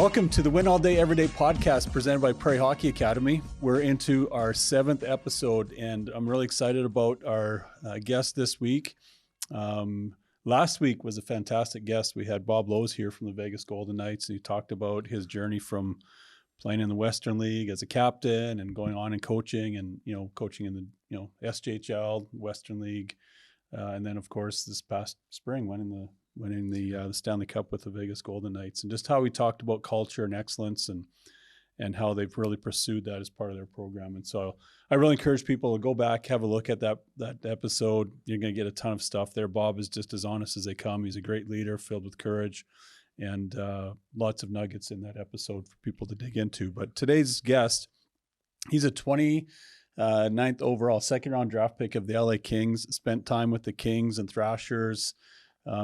Welcome to the Win All Day Everyday podcast presented by Prairie Hockey Academy. We're into our 7th episode, and I'm really excited about our guest this week. Last week was a fantastic guest. We had Bob Lowe's here from the Vegas Golden Knights, and he talked about his journey from playing in the Western League as a captain and going on and coaching and, coaching in the, SJHL, Western League. And then, of course, this past spring, winning the Stanley Cup with the Vegas Golden Knights, and just how we talked about culture and excellence and how they've really pursued that as part of their program. And so I really encourage people to go back, have a look at that episode. You're going to get a ton of stuff there. Bob is just as honest as they come. He's a great leader, filled with courage, and lots of nuggets in that episode for people to dig into. But today's guest, he's a 29th overall second round draft pick of the LA Kings, spent time with the Kings and Thrashers.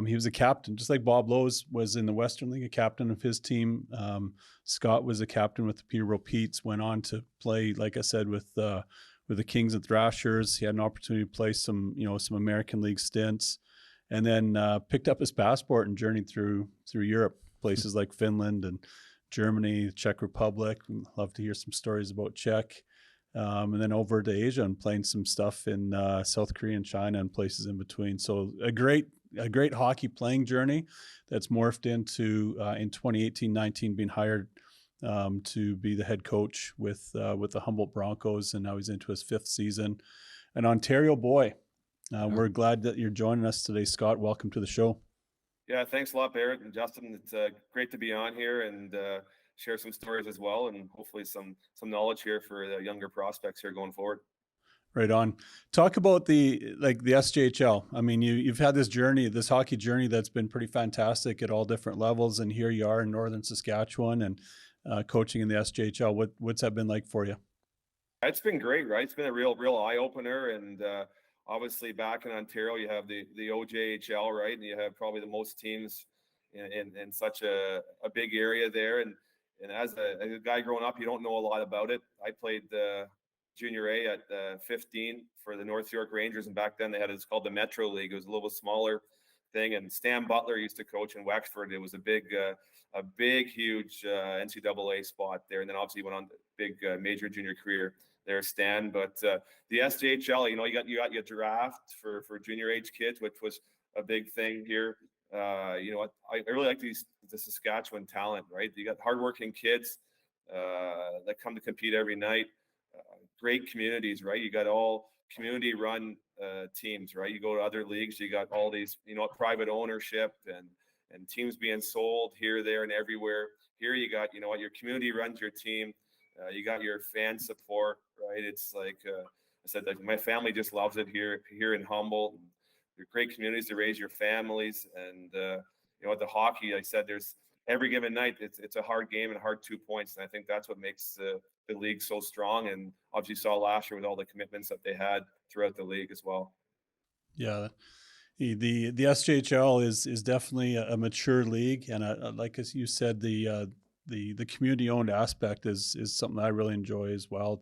He was a captain, just like Bob Lowe's was in the Western League, a captain of his team. Scott was a captain with the Peterborough Petes, went on to play, like I said, with the Kings and Thrashers. He had an opportunity to play some American League stints, and then picked up his passport and journeyed through Europe, places like Finland and Germany, the Czech Republic. We'd love to hear some stories about Czech. And then over to Asia and playing some stuff in South Korea and China and places in between. So a great hockey playing journey that's morphed into in 2018-19 being hired to be the head coach with the Humboldt Broncos, and now he's into his 5th season. An Ontario boy. We're glad that you're joining us today, Scott. Welcome to the show. Yeah, thanks a lot, Barrett and Justin. It's great to be on here and share some stories as well, and hopefully some knowledge here for the younger prospects here going forward. Right on. Talk about the SJHL. I mean, you've had this hockey journey that's been pretty fantastic at all different levels, and here you are in northern Saskatchewan and coaching in the SJHL. What's that been like for you? It's been great, right? It's been a real eye opener, and obviously back in Ontario you have the OJHL, right? And you have probably the most teams in such a big area there, and as a guy growing up, you don't know a lot about it. I played Junior A at 15 for the North York Rangers, and back then they had it's called the Metro League. It was a little smaller thing, and Stan Butler used to coach in Wexford. It was a big, huge NCAA spot there, and then obviously went on to big major junior career there, Stan. But the SJHL, you got your draft for junior age kids, which was a big thing here. I really like the Saskatchewan talent, right? You got hardworking kids that come to compete every night. Great communities, right? You got all community-run teams, right? You go to other leagues, you got all these, private ownership and teams being sold here, there, and everywhere. Here you got, your community runs your team. You got your fan support, right? It's like I said, like my family just loves it here in Humboldt. They're great communities to raise your families, and the hockey, like I said, there's every given night it's a hard game and hard 2 points, and I think that's what makes the league so strong, and obviously saw last year with all the commitments that they had throughout the league as well. Yeah, the SJHL is definitely a mature league, and like as you said, the community owned aspect is something I really enjoy as well.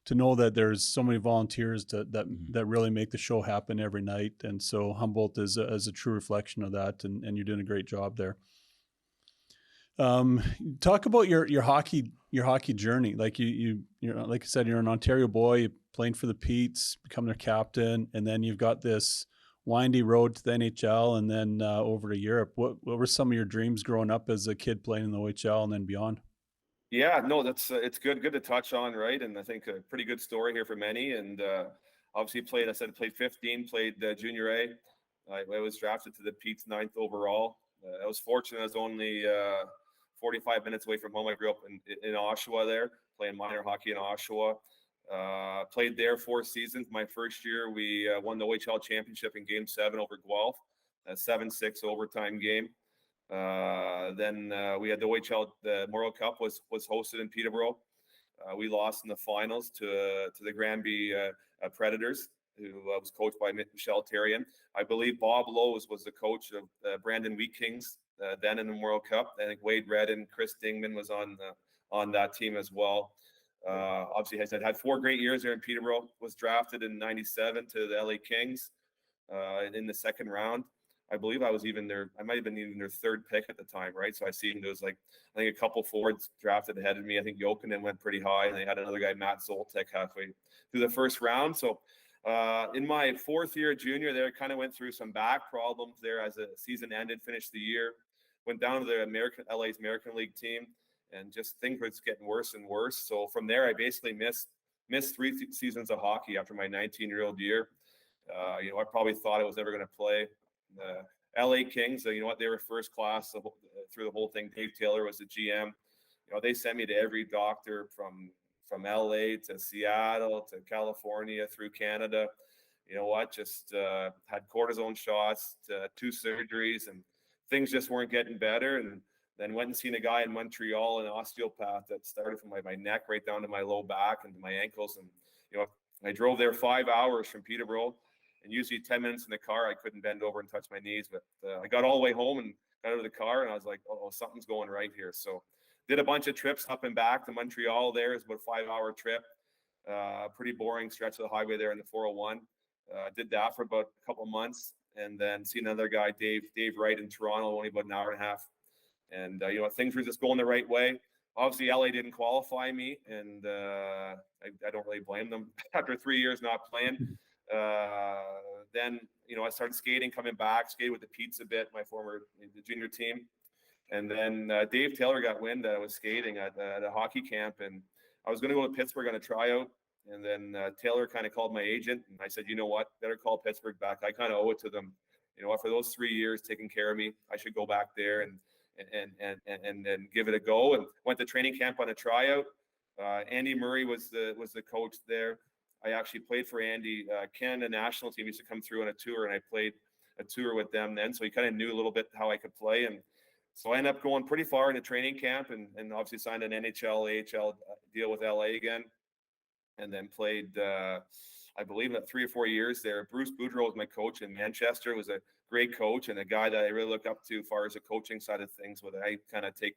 To know that there's so many volunteers that really make the show happen every night, and so Humboldt is a true reflection of that, and you're doing a great job there. Talk about your hockey journey. Like you're like I said, you're an Ontario boy, you're playing for the Petes, become their captain, and then you've got this windy road to the NHL and then over to Europe. What were some of your dreams growing up as a kid playing in the OHL and then beyond? Yeah, no, that's it's good to touch on, right? And I think a pretty good story here for many. And obviously played 15, played junior A. I was drafted to the Pete's 9th overall. I was fortunate. I was only 45 minutes away from home. I grew up in Oshawa there, playing minor hockey in Oshawa. Played there 4 seasons. My first year, we won the OHL championship in Game 7 over Guelph, a 7-6 overtime game. Then we had the OHL, the Memorial Cup was hosted in Peterborough. We lost in the finals to the Granby Predators, who was coached by Michel Therrien. I believe Bob Lowe's was the coach of Brandon Wheat Kings then in the Memorial Cup. I think Wade Redden, Chris Dingman was on that team as well. Obviously, had 4 great years there in Peterborough. Was drafted in '97 to the LA Kings in the 2nd round. I believe I was even I might have been even their third pick at the time, right? So I seen there was like, I think a couple forwards drafted ahead of me. I think Jokinen went pretty high, and they had another guy, Matt Zoltek, halfway through the first round. So in my fourth year junior there, kind of went through some back problems there as the season ended, finished the year, went down to the LA's American League team, and just things were just getting worse and worse. So from there, I basically missed 3 seasons of hockey after my 19-year-old year. I probably thought I was never going to play. The LA Kings, you know what, they were first class through the whole thing. Dave Taylor was the GM. They sent me to every doctor from LA to Seattle to California through Canada. You know what, just had cortisone shots, 2 surgeries, and things just weren't getting better. And then went and seen a guy in Montreal, an osteopath, that started from my neck right down to my low back and to my ankles. And I drove there 5 hours from Peterborough, and usually 10 minutes in the car, I couldn't bend over and touch my knees. But I got all the way home and got out of the car, and I was like, oh, something's going right here. So did a bunch of trips up and back to Montreal there. It's about a 5-hour trip. Pretty boring stretch of the highway there in the 401. Did that for about a couple of months, and then see another guy, Dave Wright, in Toronto, only about an hour and a half. And, things were just going the right way. Obviously, LA didn't qualify me, and I don't really blame them after 3 years not playing. Then, I started skating, coming back, skated with the Pete's a bit, the junior team. And then Dave Taylor got wind that I was skating at a hockey camp, and I was going to go to Pittsburgh on a tryout. And then Taylor kind of called my agent, and I said, you know what, better call Pittsburgh back. I kind of owe it to them. For those 3 years taking care of me, I should go back there and give it a go. And went to training camp on a tryout. Andy Murray was the coach there. I actually played for Andy. Canada national team used to come through on a tour, and I played a tour with them then. So he kind of knew a little bit how I could play. And so I ended up going pretty far into training camp, and obviously signed an NHL, AHL deal with LA again. And then played, I believe, about 3 or 4 years there. Bruce Boudreau was my coach in Manchester. Was a great coach and a guy that I really look up to as far as the coaching side of things, where I kind of take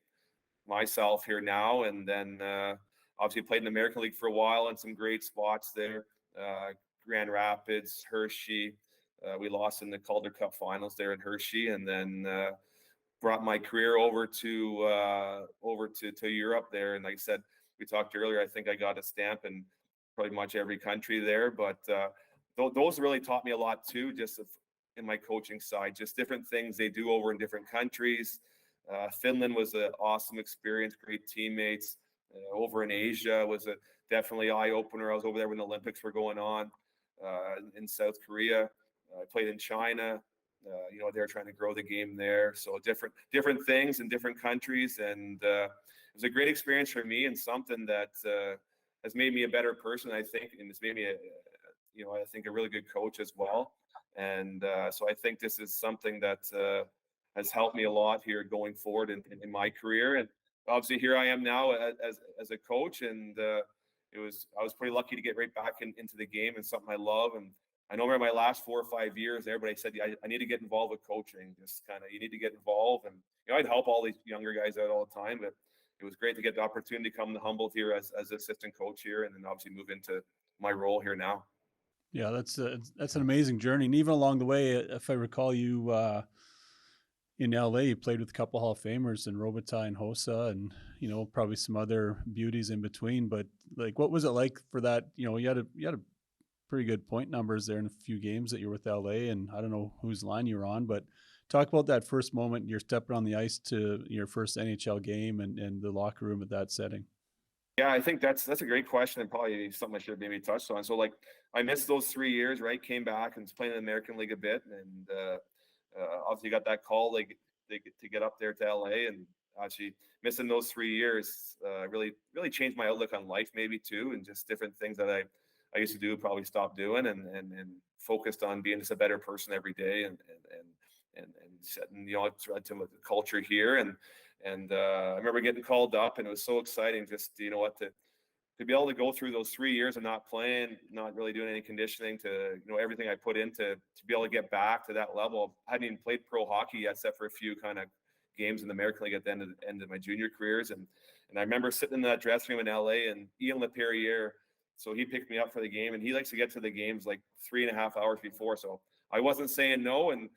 myself here now. And then obviously played in the American League for a while and some great spots there. Grand Rapids, Hershey. We lost in the Calder Cup finals there in Hershey, and then brought my career over to Europe there. And like I said, we talked earlier, I think I got a stamp in pretty much every country there. But those really taught me a lot too, just in my coaching side, just different things they do over in different countries. Finland was an awesome experience, great teammates. Over in Asia was definitely eye-opener. I was over there when the Olympics were going on in South Korea. I played in China. They're trying to grow the game there. So different things in different countries. And it was a great experience for me, and something that has made me a better person, I think. And it's made me I think a really good coach as well. And so I think this is something that has helped me a lot here going forward in my career. And obviously here I am now as a coach, and I was pretty lucky to get right back into the game, and something I love. And I know in my last 4 or 5 years, everybody said, I need to get involved with coaching. Just kind of, you need to get involved. And, I'd help all these younger guys out all the time, but it was great to get the opportunity to come to Humboldt here as assistant coach here, and then obviously move into my role here now. Yeah, that's an amazing journey. And even along the way, if I recall, you in LA, you played with a couple Hall of Famers and Robitaille and Hossa, and probably some other beauties in between. But like, what was it like for that? You had a pretty good point numbers there in a few games that you're with LA, and I don't know whose line you were on, but talk about that first moment you're stepping on the ice to your first NHL game and the locker room at that setting. Yeah, I think that's a great question, and probably something I should have maybe touched on. So, like, I missed those 3 years, right? Came back and was playing in the American League a bit, and obviously got that call to get up there to LA, and actually missing those 3 years really changed my outlook on life, maybe too, and just different things that I used to do probably stopped doing, and focused on being just a better person every day, and setting the culture here. And I remember getting called up, and it was so exciting just to be able to go through those 3 years of not playing, not really doing any conditioning, to everything I put into to be able to get back to that level. I hadn't even played pro hockey yet, except for a few kind of games in the American League at the end of my junior careers. And I remember sitting in that dressing room in LA, and Ian LaPerriere, so he picked me up for the game, and he likes to get to the games like 3.5 hours before. So I wasn't saying no, and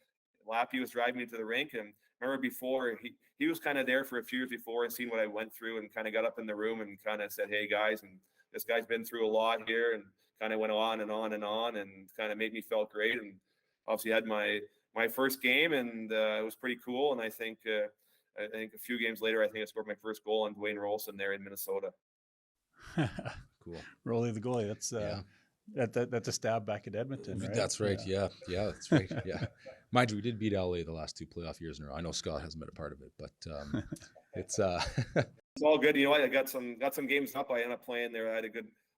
Lappy was driving me to the rink, and remember before he was kind of there for a few years before and seen what I went through, and kind of got up in the room and kind of said, "Hey guys, and this guy's been through a lot here," and kind of went on and on and on, and kind of made me feel great. And obviously had my first game, and it was pretty cool. And I think a few games later, I think I scored my first goal on Dwayne Rolson there in Minnesota. Cool. Rolly the goalie. That's that's a stab back at Edmonton, right? That's right. Yeah, that's right. Yeah. Mind you, we did beat LA the last 2 playoff years in a row. I know Scott hasn't been a part of it, but it's it's all good. You know what? I got some games up. I ended up playing there. I had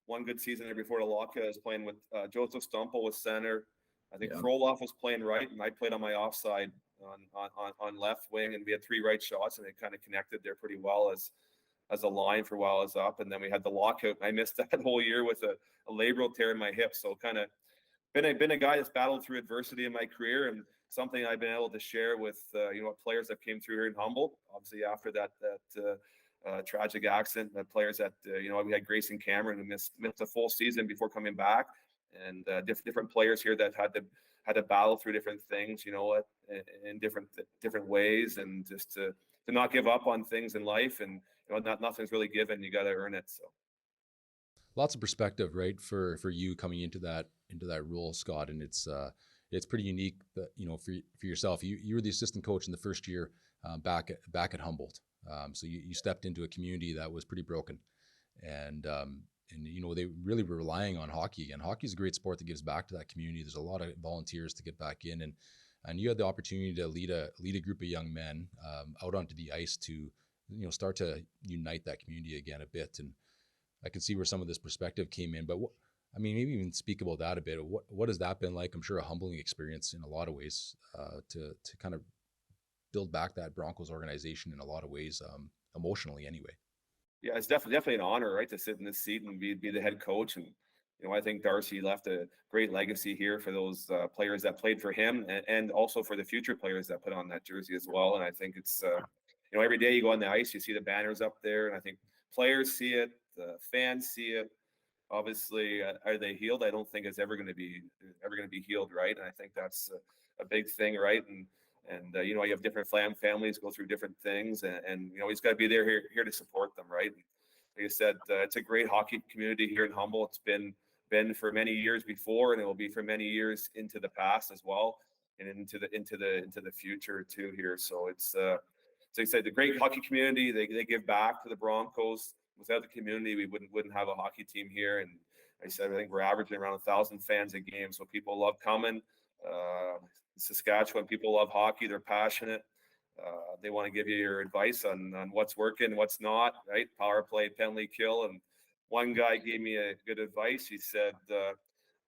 one good season there before the lockout. I was playing with Joseph Stumple was center. I think Froloff was playing right, and I played on my offside on left wing, and we had 3 right shots, and it kind of connected there pretty well as a line for a while I was up. And then we had the lockout, and I missed that whole year with a labral tear in my hip. So kind of been a guy that's battled through adversity in my career, and something I've been able to share with players that came through here in Humboldt. Obviously after that tragic accident, the players that we had Grayson Cameron who missed a full season before coming back, and different players here that had to battle through different things, in different ways, and just to not give up on things in life, and nothing's really given. You got to earn it. So lots of perspective, right, for you coming into that role, Scott, and it's pretty unique that for yourself. You were the assistant coach in the first year back at Humboldt, so you stepped into a community that was pretty broken, and they really were relying on hockey again. Hockey is a great sport that gives back to that community. There's a lot of volunteers to get back in, and you had the opportunity to lead a group of young men out onto the ice to start to unite that community again a bit. And I can see where some of this perspective came in, but maybe even speak about that a bit. What has that been like? I'm sure a humbling experience in a lot of ways to kind of build back that Broncos organization in a lot of ways, emotionally anyway. Yeah, it's definitely an honor, right, to sit in this seat and be the head coach. And I think Darcy left a great legacy here for those players that played for him, and also for the future players that put on that jersey as well. And I think it's every day you go on the ice, you see the banners up there, and I think players see it, the fans see it. Obviously, are they healed? I don't think it's ever going to be healed, right? And I think that's a big thing, right? And you have different families go through different things, and he's got to be there here to support them, right? And like I said, it's a great hockey community here in Humboldt. It's been for many years before, and it will be for many years into the past as well, and into the future too here. So it's like I said, the great hockey community. They give back to the Broncos. Without the community, we wouldn't have a hockey team here. And like I said, I think we're averaging around 1,000 fans a game, so people love coming. Saskatchewan, people love hockey. They're passionate. They want to give you your advice on what's working, what's not, right? Power play, penalty kill. And one guy gave me a good advice. He said,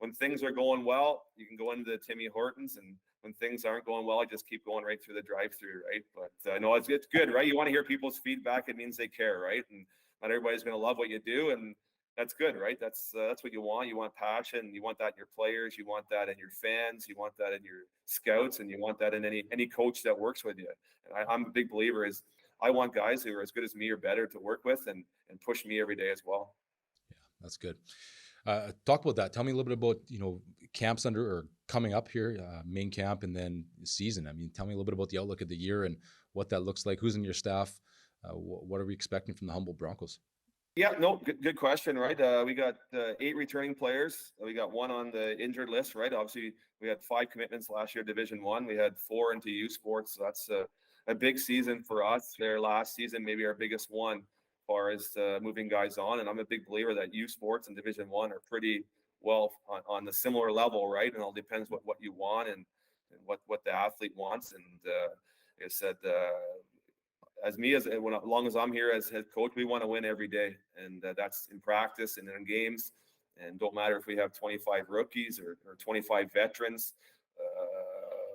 when things are going well, you can go into the Timmy Hortons, and when things aren't going well, just keep going right through the drive-through, right? But no, it's good, right? You want to hear people's feedback. It means they care, right? And not everybody's going to love what you do, and that's good, right? That's what you want. You want passion. You want that in your players. You want that in your fans. You want that in your scouts, and you want that in any coach that works with you. And I'm a big believer is I want guys who are as good as me or better to work with, and push me every day as well. Yeah, that's good. Talk about that. Tell me a little bit about camps or coming up here, main camp, and then season. Tell me a little bit about the outlook of the year and what that looks like. Who's in your staff? What are we expecting from the Humboldt Broncos? Yeah, no, good question, right? We got 8 returning players. We got 1 on the injured list, right? Obviously, we had 5 commitments last year, Division 1. We had 4 into youth sports. So that's a big season for us. Their last season, maybe our biggest one as far as moving guys on. And I'm a big believer that youth sports and Division 1 are pretty well on the similar level, right? And it all depends what you want and what the athlete wants. And like I said, as long as I'm here as head coach, we want to win every day, and that's in practice and in games. And don't matter if we have 25 rookies or 25 veterans.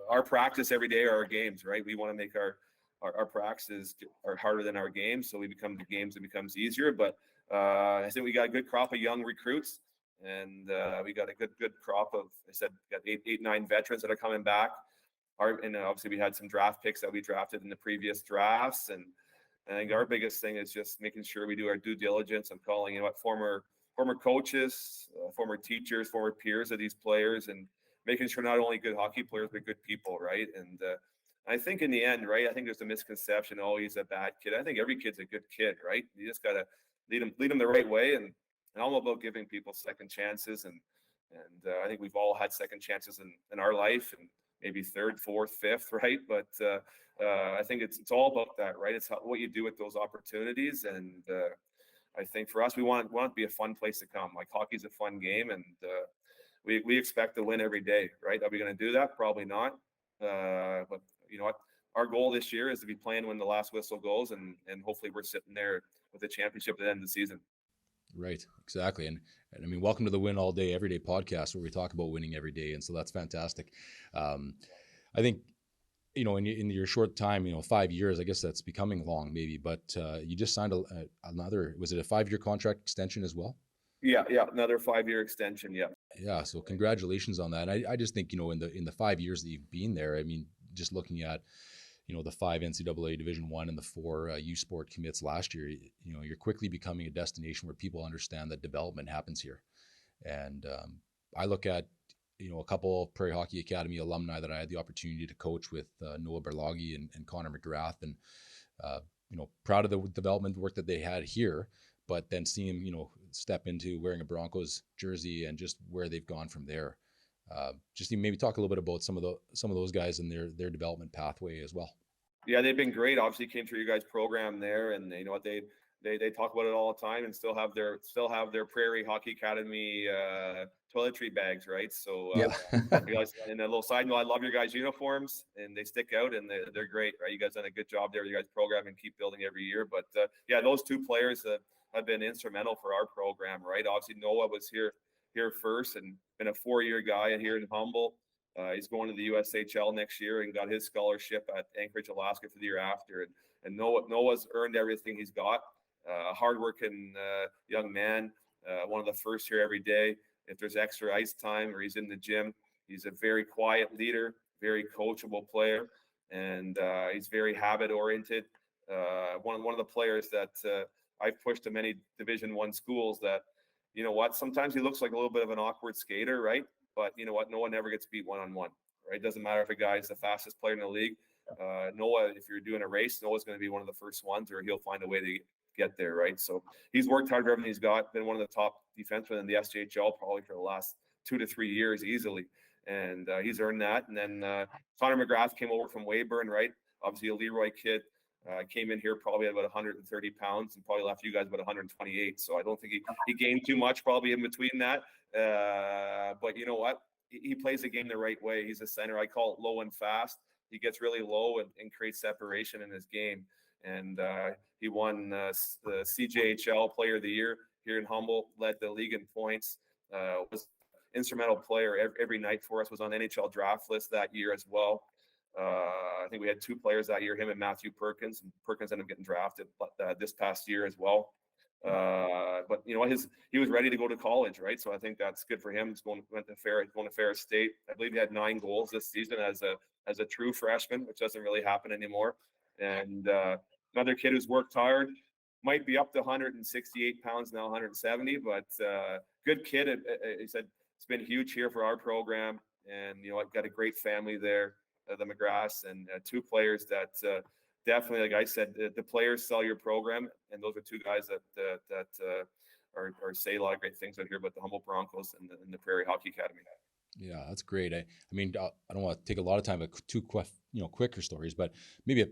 Our practice every day are our games, right? We want to make our practices are harder than our games, so we become the games. It becomes easier. But I think we got a good crop of young recruits, and we got a good crop of. I said we got 9 veterans that are coming back. And obviously we had some draft picks that we drafted in the previous drafts. And I think our biggest thing is just making sure we do our due diligence and calling, former coaches, former teachers, former peers of these players, and making sure not only good hockey players, but good people, right? And I think in the end, right, I think there's a misconception, oh, he's a bad kid. I think every kid's a good kid, right? You just got to lead them the right way. And I'm all about giving people second chances. And I think we've all had second chances in our life, and maybe third, fourth, fifth, right? But I think it's all about that, right? It's what you do with those opportunities. And I think for us, we want it to be a fun place to come. Like, hockey's a fun game, and we expect to win every day, right? Are we going to do that? Probably not. But you know what? Our goal this year is to be playing when the last whistle goes, and hopefully we're sitting there with the championship at the end of the season. Right, exactly. And I mean, welcome to the Win All Day Every Day podcast, where we talk about winning every day. And so that's fantastic. I think, you know, in your short time, you know, 5 years, I guess that's becoming long maybe, but you just signed another, was it a 5-year contract extension as well? Yeah, another 5-year extension. Yeah. Yeah, so congratulations on that. And I just think, you know, in the 5 years that you've been there, I mean, just looking at, you know, the 5 NCAA Division I and the 4 U Sport commits last year, you know, you're quickly becoming a destination where people understand that development happens here. And I look at, you know, a couple of Prairie Hockey Academy alumni that I had the opportunity to coach with, Noah Berlagi and Connor McGrath, and you know, proud of the development work that they had here, but then seeing them, you know, step into wearing a Broncos jersey and just where they've gone from there. Just maybe talk a little bit about some of those guys and their development pathway as well. Yeah, they've been great. Obviously, came through your guys' program there, and you know what, they talk about it all the time, and still have their Prairie Hockey Academy toiletry bags, right? So Yeah. you guys, and a little side note, I love your guys' uniforms, and they stick out, and they're great, right? You guys done a good job there with your guys' program, and keep building every year. But yeah, those two players have been instrumental for our program, right? Obviously, Noah was here first, and been a 4-year guy here in Humboldt. He's going to the USHL next year and got his scholarship at Anchorage, Alaska for the year after. And Noah's earned everything he's got. Hardworking young man, one of the first here every day. If there's extra ice time or he's in the gym, he's a very quiet leader, very coachable player, and he's very habit oriented. One of the players that I've pushed to many Division I schools that, you know what, sometimes he looks like a little bit of an awkward skater, right? But you know what, Noah never gets beat one-on-one, right? It doesn't matter if a guy is the fastest player in the league. Noah, if you're doing a race, Noah's going to be one of the first ones, or he'll find a way to get there, right? So he's worked hard for everything he's got, been one of the top defensemen in the SJHL probably for the last 2 to 3 years easily. And he's earned that. And then Connor McGrath came over from Weyburn, right? Obviously a Leroy kid. Came in here probably at about 130 pounds and probably left you guys about 128. So I don't think he gained too much probably in between that. But you know what? He plays the game the right way. He's a center. I call it low and fast. He gets really low and creates separation in his game. And he won the CJHL Player of the Year here in Humboldt, led the league in points, was instrumental player every night for us, was on the NHL draft list that year as well. I think we had 2 players that year, him and Matthew Perkins. And Perkins ended up getting drafted this past year as well. But you know what, he was ready to go to college, right? So I think that's good for him. He's going to Ferris State. I believe he had 9 goals this season as a true freshman, which doesn't really happen anymore. And another kid who's worked hard, might be up to 168 pounds now, 170, but good kid. He said it's been huge here for our program, and you know, I've got a great family there. The McGraths, and 2 players that definitely, like I said, the players sell your program, and those are 2 guys that are say a lot of great things out here about the Humboldt Broncos and the Prairie Hockey Academy. Yeah, that's great. I mean, I don't want to take a lot of time, but 2 quicker stories, but maybe a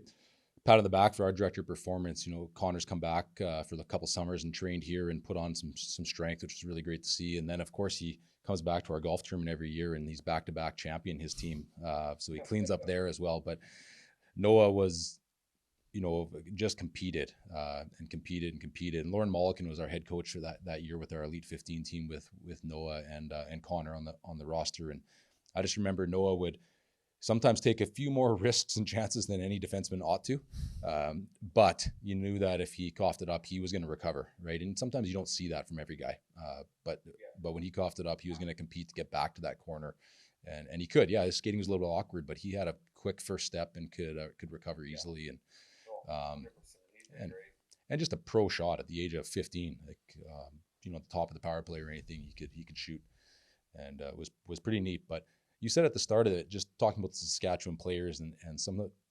pat on the back for our director of performance. You know, Connor's come back for the couple summers and trained here and put on some strength, which was really great to see. And then of course he comes back to our golf tournament every year, and he's back-to-back champion his team. So he cleans up there as well. But Noah was, you know, just competed. And Lauren Mollican was our head coach for that year with our Elite 15 team with Noah and Connor on the roster. And I just remember Noah would sometimes take a few more risks and chances than any defenseman ought to. But you knew that if he coughed it up, he was going to recover, right? And sometimes you don't see that from every guy. But when he coughed it up, he was going to compete to get back to that corner. And he could. Yeah, his skating was a little bit awkward, but he had a quick first step and could recover easily. And just a pro shot at the age of 15, like, you know, at the top of the power play or anything, he could shoot. And was pretty neat. But you said at the start of it, just talking about the Saskatchewan players and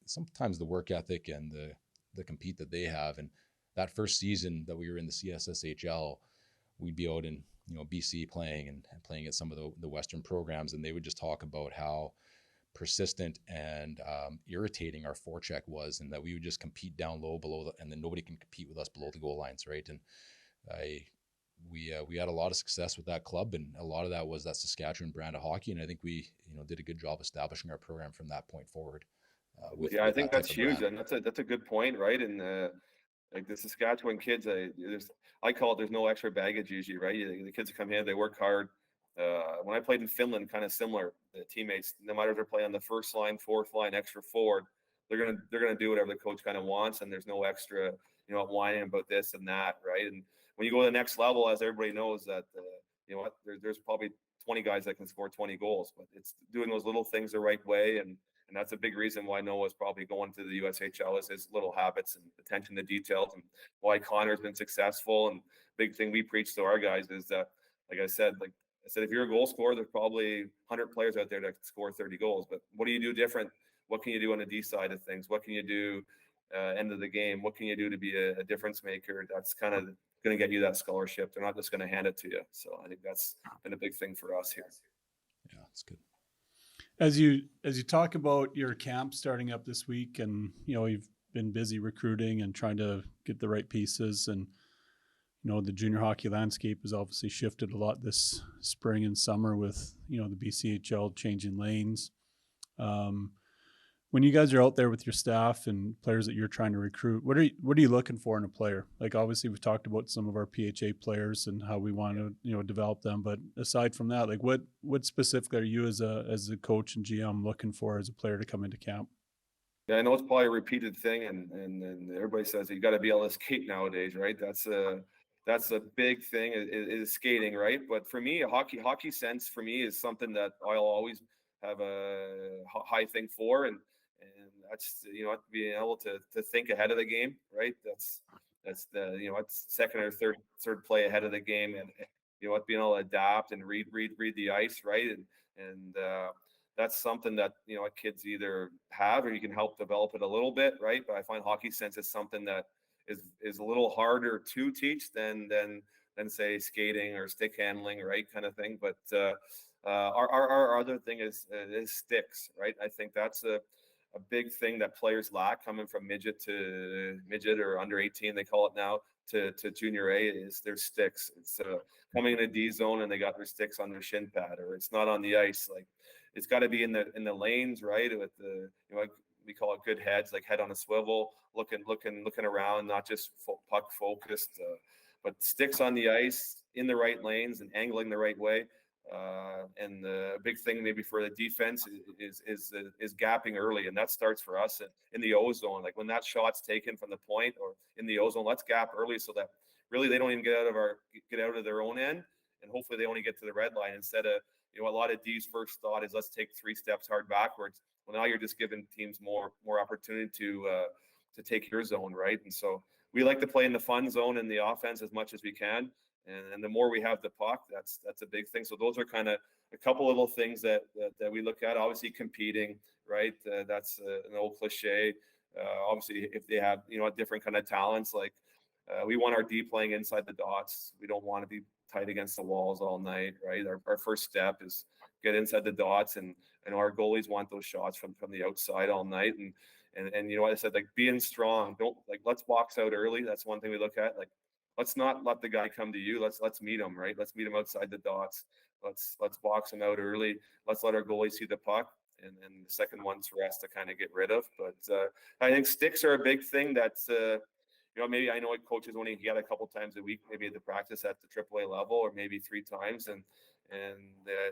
sometimes the work ethic and the compete that they have. And that first season that we were in the CSSHL, we'd be out in, BC playing and playing at some of the Western programs, and they would just talk about how persistent and irritating our forecheck was, and that we would just compete down low and then nobody can compete with us below the goal lines, right? And we had a lot of success with that club, and a lot of that was that Saskatchewan brand of hockey, and I think we did a good job establishing our program from that point forward. I think that's huge, and that's a good point, right? And like the Saskatchewan kids, I call it, there's no extra baggage usually, right? The kids come here, they work hard. When I played in Finland, kind of similar. The teammates, no matter if they're playing on the first line, fourth line, extra forward, they're gonna do whatever the coach kind of wants, and there's no extra, whining about this and that, right? And when you go to the next level, as everybody knows, that there's probably 20 guys that can score 20 goals, but it's doing those little things the right way, and that's a big reason why Noah's probably going to the USHL, is his little habits and attention to details, and why Connor's been successful. And big thing we preach to our guys is that, like I said, if you're a goal scorer, there's probably 100 players out there that score 30 goals. But what do you do different? What can you do on the D side of things? What can you do end of the game? What can you do to be a difference maker? That's kind of going to get you that scholarship. They're not just going to hand it to you. So I think that's been a big thing for us here. Yeah, that's good. As you talk about your camp starting up this week, and you've been busy recruiting and trying to get the right pieces, and the junior hockey landscape has obviously shifted a lot this spring and summer with the BCHL changing lanes. When you guys are out there with your staff and players that you're trying to recruit, what are you looking for in a player? Like, obviously we've talked about some of our PHA players and how we want to develop them, but aside from that, like what specifically are you as a coach and GM looking for as a player to come into camp? Yeah, I know it's probably a repeated thing, and everybody says you got to be able to skate nowadays, right? That's a big thing, is skating, right? But for me, hockey sense for me is something that I'll always have a high thing for, and that's being able to think ahead of the game, right? That's the it's second or third play ahead of the game, and being able to adapt and read the ice, right? And that's something that kids either have, or you can help develop it a little bit, right? But I find hockey sense is something that is a little harder to teach than say skating or stick handling, right, kind of thing. But our other thing is sticks, right? I think that's a big thing that players lack, coming from midget or under 18, they call it now, to junior A, is their sticks. It's coming in a D zone and they got their sticks on their shin pad, or it's not on the ice. Like, it's got to be in the lanes, right? With the we call it good heads, like head on a swivel, looking around, not just puck focused, but sticks on the ice in the right lanes and angling the right way. And the big thing maybe for the defense is gapping early, and that starts for us in the O zone. Like, when that shot's taken from the point or in the O zone, let's gap early so that really they don't even get out of their own end, and hopefully they only get to the red line, instead of a lot of D's first thought is let's take 3 steps hard backwards. Well, now you're just giving teams more opportunity to take your zone, right? And so we like to play in the fun zone in the offense as much as we can. And the more we have the puck, that's a big thing. So those are kind of a couple little things that we look at. Obviously, competing, right? That's an old cliche. Obviously, if they have different kind of talents, like we want our D playing inside the dots. We don't want to be tight against the walls all night, right? Our first step is get inside the dots, and our goalies want those shots from the outside all night. And what I said, like, being strong. Don't, like, let's box out early. That's one thing we look at. Like, let's not let the guy come to you. Let's meet him, right? Let's meet him outside the dots. Let's box him out early. Let's let our goalie see the puck, and the second one's for us to kind of get rid of. But I think sticks are a big thing. That's maybe I know coaches only get a couple times a week, maybe at the practice at the AAA level, or maybe 3 times, and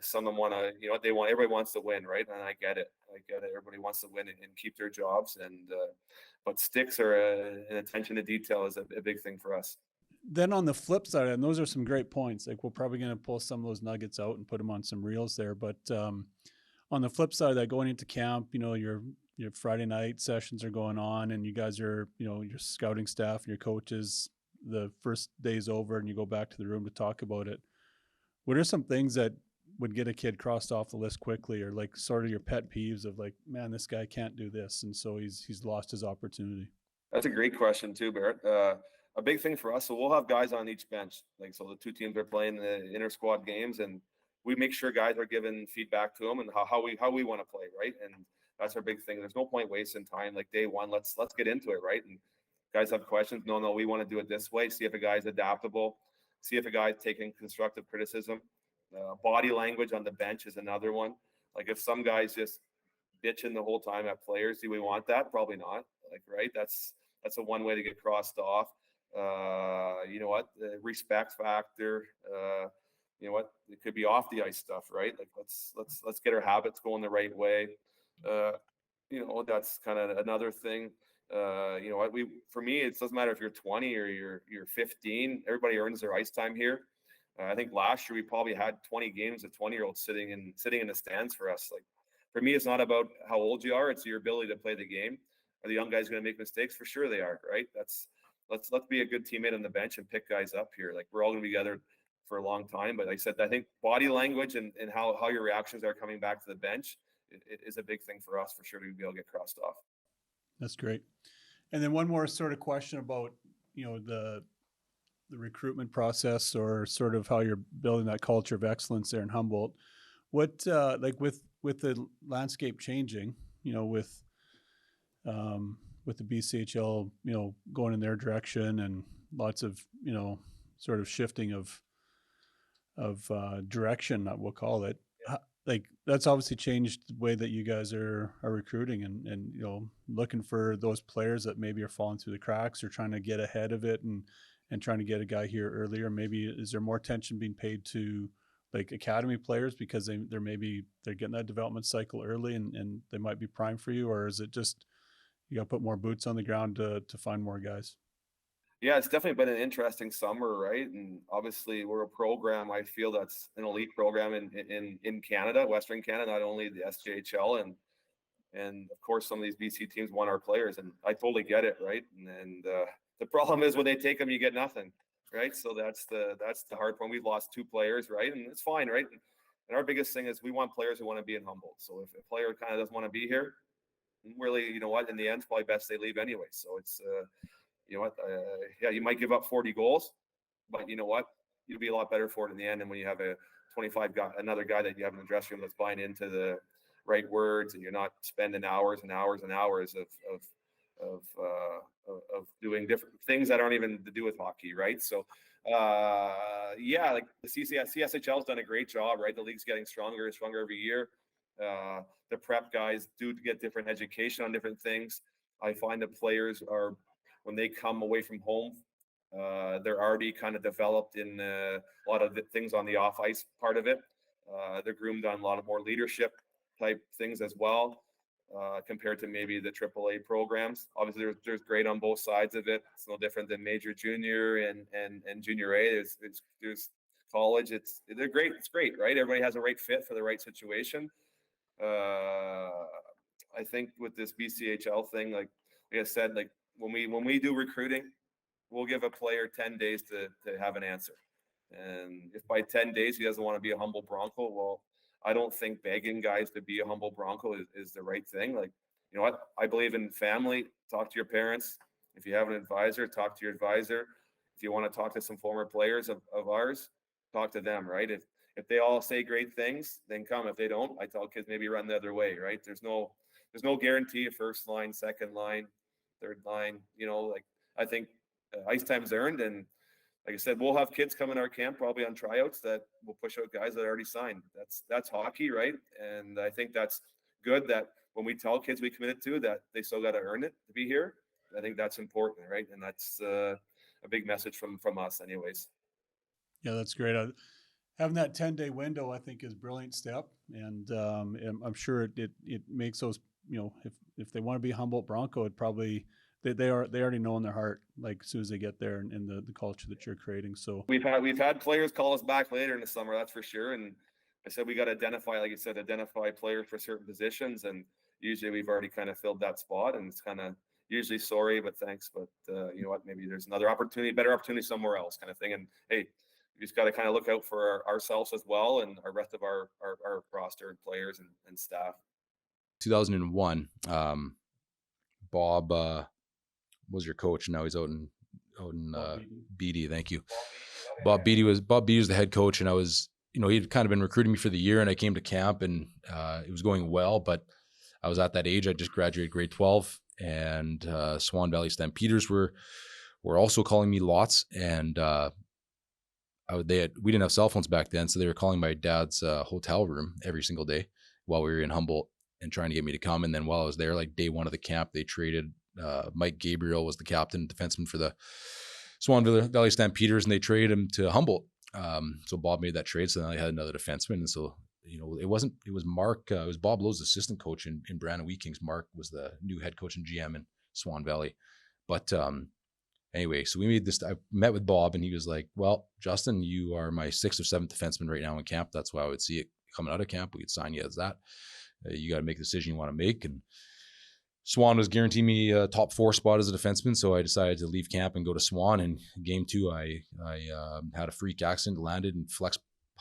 some of them want to, everybody wants to win, right? And I get it. Everybody wants to win and keep their jobs, but sticks are an attention to detail is a big thing for us. Then on the flip side, and those are some great points. Like, we're probably going to pull some of those nuggets out and put them on some reels there. But on the flip side of that, going into camp, your Friday night sessions are going on, and you guys are, your scouting staff and your coaches, the first day's over and you go back to the room to talk about it. What are some things that would get a kid crossed off the list quickly, or like sort of your pet peeves of like, man, this guy can't do this, and so he's lost his opportunity? That's a great question too, Barrett. A big thing for us, so we'll have guys on each bench. Like, so the two teams are playing the inter squad games, and we make sure guys are giving feedback to them and how we want to play, right? And that's our big thing. There's no point wasting time. Like day one, let's get into it, right? And guys have questions. No, we want to do it this way. See if a guy's adaptable. See if a guy's taking constructive criticism. Body language on the bench is another one. Like if some guys just bitching the whole time at players, do we want that? Probably not. Like, right? That's a one way to get crossed off. You know what? The respect factor. You know what? It could be off the ice stuff, right? Like let's get our habits going the right way. You know, that's kind of another thing. You know what? For me, it doesn't matter if you're 20 or you're 15. Everybody earns their ice time here. I think last year we probably had 20 games of 20-year-olds sitting in the stands for us. Like for me, it's not about how old you are; it's your ability to play the game. Are the young guys going to make mistakes? For sure they are, right? Let's be a good teammate on the bench and pick guys up here. Like we're all going to be together for a long time. But like I said, I think body language and how your reactions are coming back to the bench it is a big thing for us for sure to be able to get crossed off. That's great. And then one more sort of question about, you know, the recruitment process, or sort of how you're building that culture of excellence there in Humboldt. What like with the landscape changing, you know, with the BCHL, you know, going in their direction, and lots of, you know, sort of shifting of direction, we'll call it. Like that's obviously changed the way that you guys are recruiting, and you know, looking for those players that maybe are falling through the cracks, or trying to get ahead of it, and trying to get a guy here earlier. Maybe is there more attention being paid to like academy players because they're getting that development cycle early, and they might be prime for you, or is it just you got to put more boots on the ground to find more guys? Yeah, it's definitely been an interesting summer, right? And obviously, we're a program. I feel that's an elite program in Canada, Western Canada, not only the SJHL, and of course, some of these BC teams want our players, and I totally get it, right? And the problem is when they take them, you get nothing, right? So that's the hard point. We've lost 2 players, right? And it's fine, right? And our biggest thing is we want players who want to be in Humboldt. So if a player kind of doesn't want to be here, really, you know what? In the end, it's probably best they leave anyway. So it's you know what? Yeah, you might give up 40 goals, but you know what? You'll be a lot better for it in the end. And when you have a 25 guy, another guy that you have in the dressing room that's buying into the right words, and you're not spending hours and hours and hours of doing different things that aren't even to do with hockey, right? So, yeah, like the CSHL has done a great job, right? The league's getting stronger and stronger every year. The prep guys do get different education on different things. I find that players are, when they come away from home, they're already kind of developed in a lot of the things on the off ice part of it. They're groomed on a lot of more leadership type things as well, compared to maybe the AAA programs. Obviously, there's great on both sides of it. It's no different than major, junior, and junior A. There's college. They're great. It's great, right? Everybody has a right fit for the right situation. I think with this BCHL thing, like I said, like when we do recruiting, we'll give a player 10 days to have an answer. And if by 10 days he doesn't want to be a Humboldt Bronco, well, I don't think begging guys to be a Humboldt Bronco is the right thing. Like, you know what? I believe in family. Talk to your parents. If you have an advisor, talk to your advisor. If you want to talk to some former players of ours, talk to them, right? If they all say great things, then come. If they don't, I tell kids maybe run the other way, right? There's no guarantee of first line, second line, third line. You know, like I think ice time's earned, and like I said, we'll have kids come in our camp probably on tryouts that will push out guys that already signed. That's hockey, right? And I think that's good that when we tell kids we committed to, that they still got to earn it to be here. I think that's important, right? And that's a big message from us, anyways. Yeah, that's great. Having that 10-day window, I think, is a brilliant step, and I'm sure it makes those, you know, if they want to be Humboldt Bronco, it probably they already know in their heart, like as soon as they get there, and in the culture that you're creating. So we've had players call us back later in the summer, that's for sure. And I said we got to identify, like you said, identify players for certain positions, and usually we've already kind of filled that spot, and it's kind of usually sorry but thanks, but you know what, maybe there's another opportunity, better opportunity somewhere else, kind of thing. And hey, if just got to kind of look out for ourselves as well and our rest of our roster and players and staff. 2001, Bob was your coach. Now he's out in BD. Thank you. Bob Beatty was the head coach, and I was, he'd kind of been recruiting me for the year, and I came to camp, and it was going well, but I was at that age. I just graduated grade 12, and Swan Valley Stampeders were also calling me lots, and we didn't have cell phones back then, so they were calling my dad's hotel room every single day while we were in Humboldt and trying to get me to come. And then while I was there, like day one of the camp, they traded Mike Gabriel was the captain defenseman for the Swan Valley Stampeders, and they traded him to Humboldt. So Bob made that trade, so then I had another defenseman, and so it was Mark. It was Bob Lowe's assistant coach in Brandon Wheat Kings. Mark was the new head coach and GM in Swan Valley. But anyway, so we made this. I met with Bob, and he was like, "Well, Justin, you are my 6th or 7th defenseman right now in camp. That's why I would see it coming out of camp. We could sign you as that. You got to make the decision you want to make." And Swan was guaranteeing me a top 4 spot as a defenseman, so I decided to leave camp and go to Swan. And game 2, I had a freak accident, landed and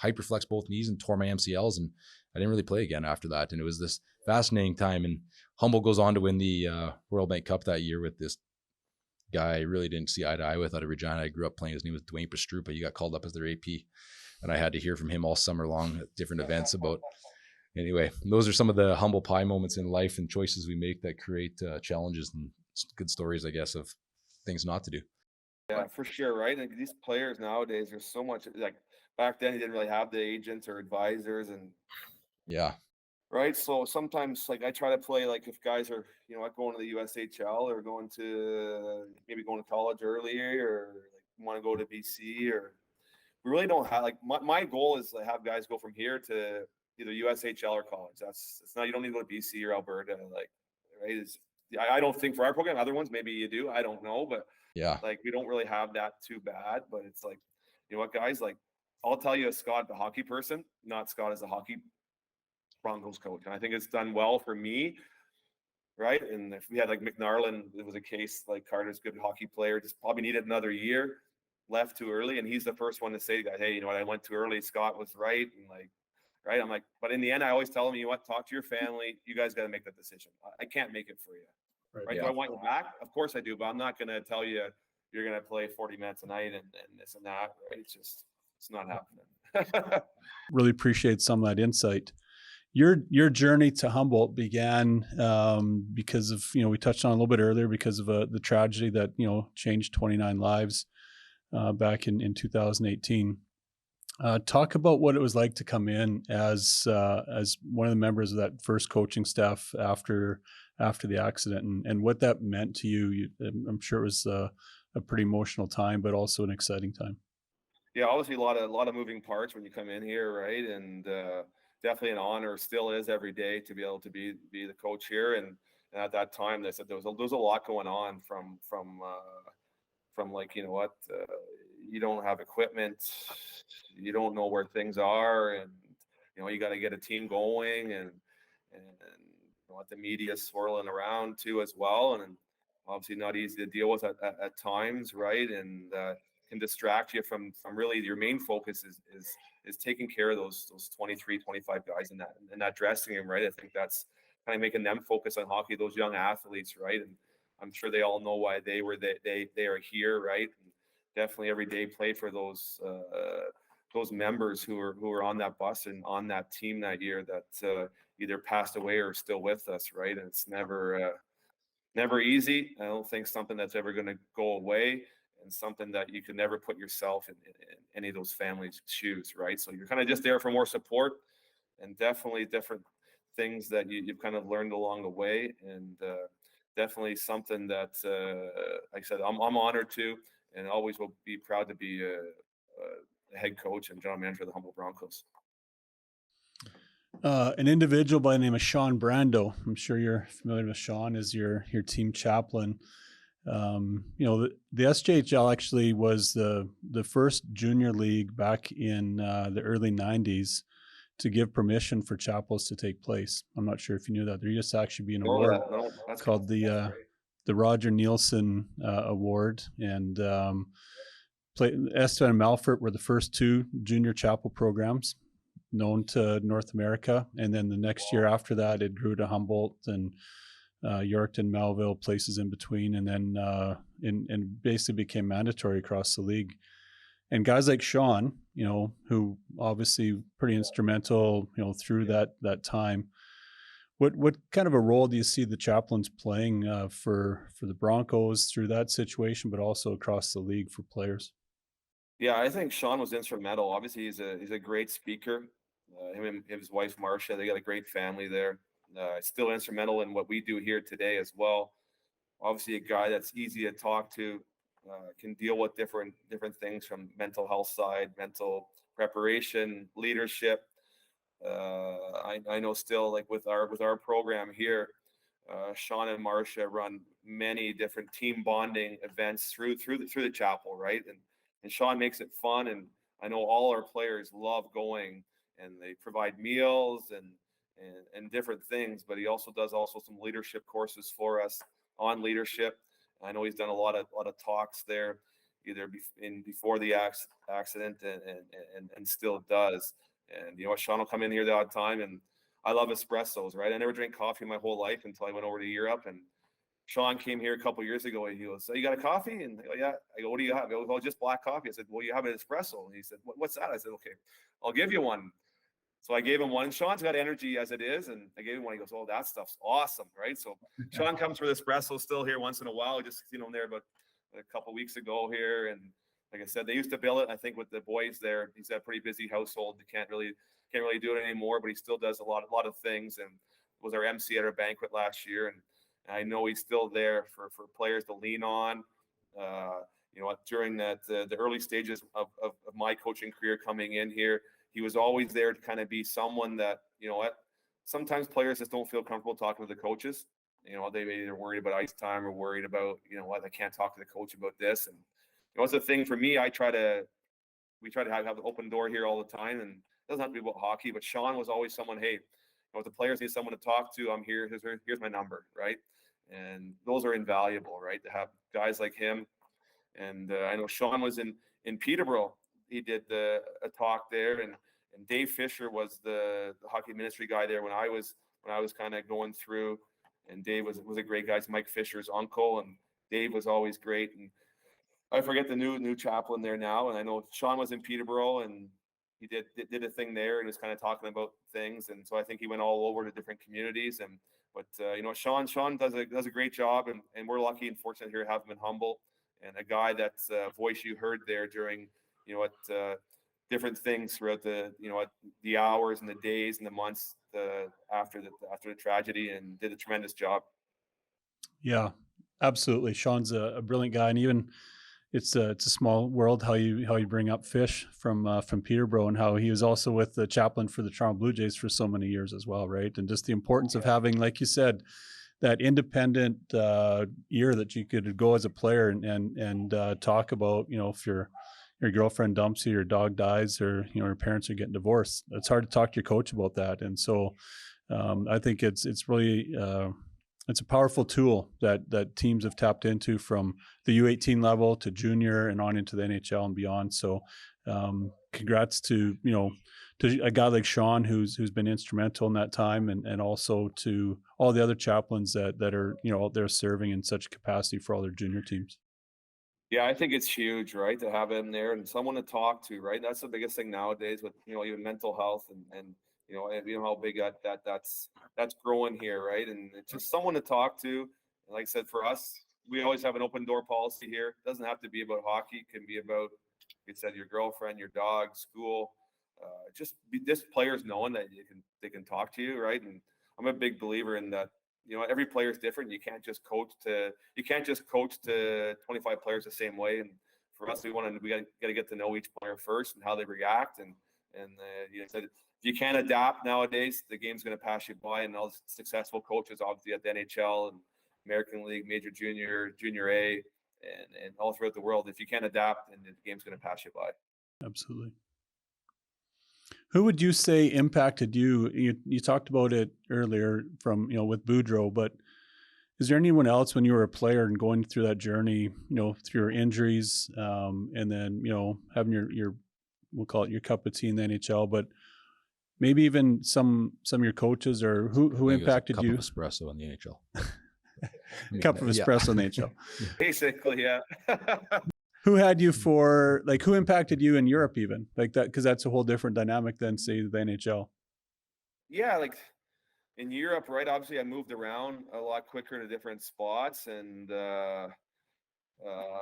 hyperflexed both knees and tore my MCLs, and I didn't really play again after that. And it was this fascinating time. And Humboldt goes on to win the World Bank Cup that year with this guy I really didn't see eye to eye with out of Regina. I grew up playing. His name was Dwayne Pastrupa. He got called up as their AP, and I had to hear from him all summer long at different events about. Anyway, those are some of the humble pie moments in life and choices we make that create challenges and good stories, I guess, of things not to do. Yeah, for sure, right? And these players nowadays, there's so much, like back then you didn't really have the agents or advisors, and yeah, right. So sometimes, like I try to play, like if guys are, going to the USHL or going to college early, or like want to go to BC, or we really don't have, like my goal is to have guys go from here to either USHL or college. It's not, you don't need to go to BC or Alberta, like, right? I don't think for our program, other ones, maybe you do, I don't know, but yeah, like we don't really have that too bad. But it's like, what, guys, like I'll tell you, as Scott, the hockey person, not Scott as a hockey Broncos coach. And I think it's done well for me, right? And if we had like McNarland, it was a case like Carter's a good hockey player, just probably needed another year, left too early. And he's the first one to say, hey, what, I went too early. Scott was right. And like, right. I'm like, but in the end, I always tell them, talk to your family. You guys got to make that decision. I can't make it for you. Right. Yeah. Do I want you back? Of course I do, but I'm not going to tell you you're going to play 40 minutes a night and this and that. Right. It's not happening. Really appreciate some of that insight. Your journey to Humboldt began because of, we touched on a little bit earlier, because of the tragedy that, changed 29 lives back in 2018. Talk about what it was like to come in as one of the members of that first coaching staff after the accident, and what that meant to you. I'm sure it was a pretty emotional time, but also an exciting time. Yeah, obviously a lot of moving parts when you come in here, right? And definitely an honor, still is every day, to be able to be the coach here. And at that time, they said there was a lot going on from like, you don't have equipment, you don't know where things are, and you got to get a team going, and the media swirling around too as well, and obviously not easy to deal with at times, right? And can distract you from really your main focus is taking care of those 23, 25 guys in that dressing room, right? I think that's kind of making them focus on hockey, those young athletes, right? And I'm sure they all know why they are here, right? And definitely every day play for those members who are on that bus and on that team that year that either passed away or still with us, right? And it's never easy. I don't think something that's ever going to go away, and something that you can never put yourself in any of those families' shoes, right? So you're kind of just there for more support, and definitely different things that you've kind of learned along the way, and definitely something that, like I said, I'm honored to, and always will be proud to be a head coach and general manager of the Humboldt Broncos. An individual by the name of Sean Brando, I'm sure you're familiar with Sean, as your team chaplain. The SJHL actually was the first junior league back in the early 90s to give permission for chapels to take place. I'm not sure if you knew that. There used to actually be an award called the Roger Nielsen Award, and Eston and Malfort were the first two junior chapel programs known to North America. And then the next year after that, it grew to Humboldt and Yorkton, Melville, places in between, and then and basically became mandatory across the league. And guys like Sean, who obviously pretty instrumental, through that time. What kind of a role do you see the chaplains playing for the Broncos through that situation, but also across the league for players? Yeah, I think Sean was instrumental. Obviously, he's a great speaker. Him and his wife Marcia, they got a great family there. Still instrumental in what we do here today as well. Obviously, a guy that's easy to talk to, can deal with different things from mental health side, mental preparation, leadership. I know still, like with our program here, Sean and Marcia run many different team bonding events through the chapel, right? And Sean makes it fun, and I know all our players love going, and they provide meals and different things. But he also does some leadership courses for us on leadership. I know he's done a lot of talks there, either before the accident and still does. And Sean will come in here the odd time, and I love espressos, right? I never drank coffee my whole life until I went over to Europe, and Sean came here a couple of years ago, and he goes, "So you got a coffee?" And I go, "Yeah." I go, "What do you have?" I go, "Oh, just black coffee." I said, "Well, you have an espresso." And he said, "What's that?" I said, "Okay, I'll give you one." So I gave him one. Sean's got energy as it is, and I gave him one. He goes, "Oh, that stuff's awesome," right? So Sean comes for the espresso still here once in a while. Just there about a couple of weeks ago here, and like I said, they used to bill it. I think with the boys there, he's got a pretty busy household. They can't really do it anymore, but he still does a lot of things, and was our MC at our banquet last year. And I know he's still there for players to lean on. During the early stages of my coaching career coming in here, he was always there to kind of be someone that, sometimes players just don't feel comfortable talking to the coaches. They either worried about ice time or worried about, they can't talk to the coach about this. And it's a thing for me. We try to have an open door here all the time, and it doesn't have to be about hockey, but Sean was always someone, hey, if the players need someone to talk to, I'm here. Here's my number, right? And those are invaluable, right? To have guys like him. And I know Sean was in Peterborough. He did a talk there, and Dave Fisher was the hockey ministry guy there when I was kind of going through. And Dave was a great guy. It's Mike Fisher's uncle, and Dave was always great. And I forget the new chaplain there now. And I know Sean was in Peterborough, and he did a thing there, and was kind of talking about things. And so I think he went all over to different communities. But Sean does a great job, and we're lucky and fortunate here to have him in Humboldt, and a guy that's a voice you heard there during different things throughout the hours and the days and the months after the tragedy, and did a tremendous job. Yeah, absolutely. Sean's a brilliant guy, and even it's a small world how you bring up Fish from Peterborough, and how he was also with the chaplain for the Toronto Blue Jays for so many years as well, right? And just the importance of having, like you said, that independent ear that you could go as a player and talk about, if your girlfriend dumps you, your dog dies, or your parents are getting divorced. It's hard to talk to your coach about that, and so I think it's really it's a powerful tool that teams have tapped into from the U18 level to junior and on into the NHL and beyond. So congrats to to a guy like Sean who's been instrumental in that time, and also to all the other chaplains that are out there serving in such capacity for all their junior teams. Yeah, I think it's huge, right, to have him there and someone to talk to, right? That's the biggest thing nowadays with even mental health, and how big that's growing here, right? And it's just someone to talk to. And like I said, for us, we always have an open door policy here. It doesn't have to be about hockey. It can be about, like I said, your girlfriend, your dog, school. Just players knowing that they can talk to you, right? And I'm a big believer in that. Every player is different. You can't just coach to 25 players the same way. And for us, we got to get to know each player first and how they react. And if you can't adapt nowadays, the game's going to pass you by. And all the successful coaches, obviously at the NHL and American League, Major Junior, Junior A, and all throughout the world, if you can't adapt, then the game's going to pass you by. Absolutely. Who would you say impacted you? You talked about it earlier from with Boudreaux, but is there anyone else when you were a player and going through that journey, through your injuries, and then, having your, we'll call it your cup of tea in the NHL, but maybe even some of your coaches or who impacted you? Cup of espresso in the NHL. Cup of espresso in the NHL. Basically, yeah. Who had you for, like, who impacted you in Europe even? Like that, because that's a whole different dynamic than, say, the NHL. Yeah, like in Europe, right? Obviously, I moved around a lot quicker to different spots, and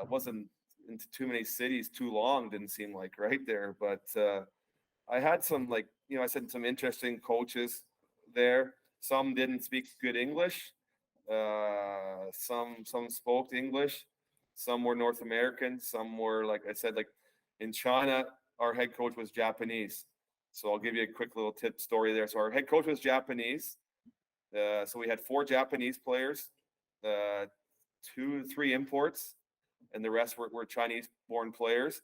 wasn't into too many cities too long. Didn't seem like right there, but I had some, like, I said, some interesting coaches there. Some didn't speak good English. Some spoke English. Some were North American. Some were, like I said, like in China, our head coach was Japanese. So I'll give you a quick little tip story there. So our head coach was Japanese. So we had 4 Japanese players, 2, 3 imports, and the rest were Chinese-born players.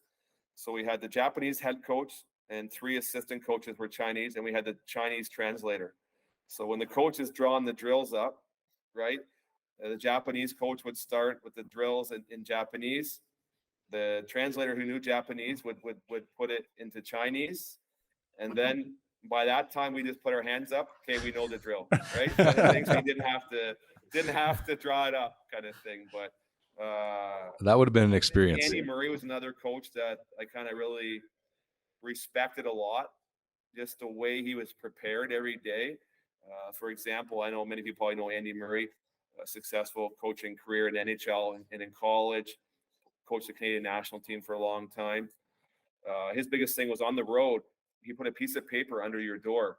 So we had the Japanese head coach and 3 assistant coaches were Chinese, and we had the Chinese translator. So when the coach is drawing the drills up, right, the Japanese coach would start with the drills in Japanese. The translator who knew Japanese would put it into Chinese. And then by that time, we just put our hands up. Okay, we know the drill, right? Kind of thing. So you didn't have to draw it up, kind of thing. But that would have been an experience. Andy Murray was another coach that I kind of really respected a lot. Just the way he was prepared every day. For example, I know many people probably know Andy Murray, a successful coaching career in NHL and in college. Coached the Canadian national team for a long time. His biggest thing was on the road. He put a piece of paper under your door,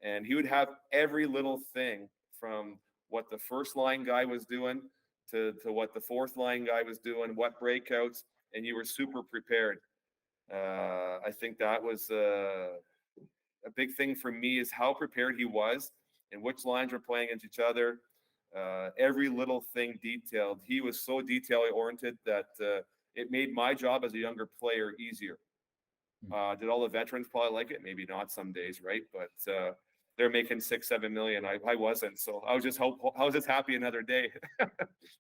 and he would have every little thing from what the first line guy was doing to what the fourth line guy was doing, what breakouts, and you were super prepared. I think that was a big thing for me, is how prepared he was and which lines were playing against each other. Every little thing detailed. He was so detail-oriented that it made my job as a younger player easier. Did all the veterans probably like it? Maybe not some days, right? But they're making 6-7 million. I wasn't, so I was just happy another day.